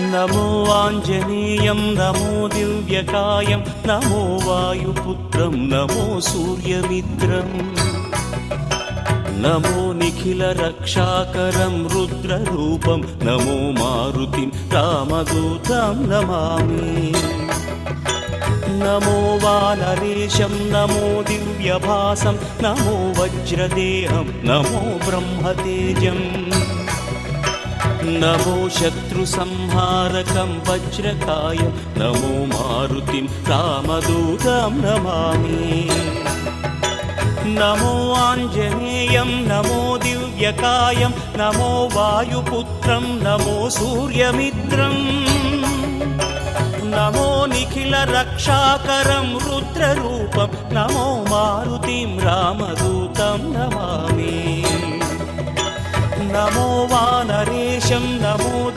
नमो आञ्जनेयं नमो दिव्यकायं नमो वायुपुत्रं नमो सूर्यमित्रम् नमो निखिलरक्षाकरं रुद्ररूपं नमो मारुतिं रामदूतं Namami नमो वानरेशं नमो दिव्यभासं नमो वज्रदेहं नमो ब्रह्मतेजम् नमो शत्रुसंहारकं वज्रकायं नमो मारुतिं रामदूतं Namami नमो आञ्जनेयं नमो दिव्यकायं नमो वायुपुत्रं नमो सूर्यमित्रम् नमो निखिलरक्षाकरं रुद्ररूपं नमो मारुतिं रामदूतं Namami नमो वानरेशं नमो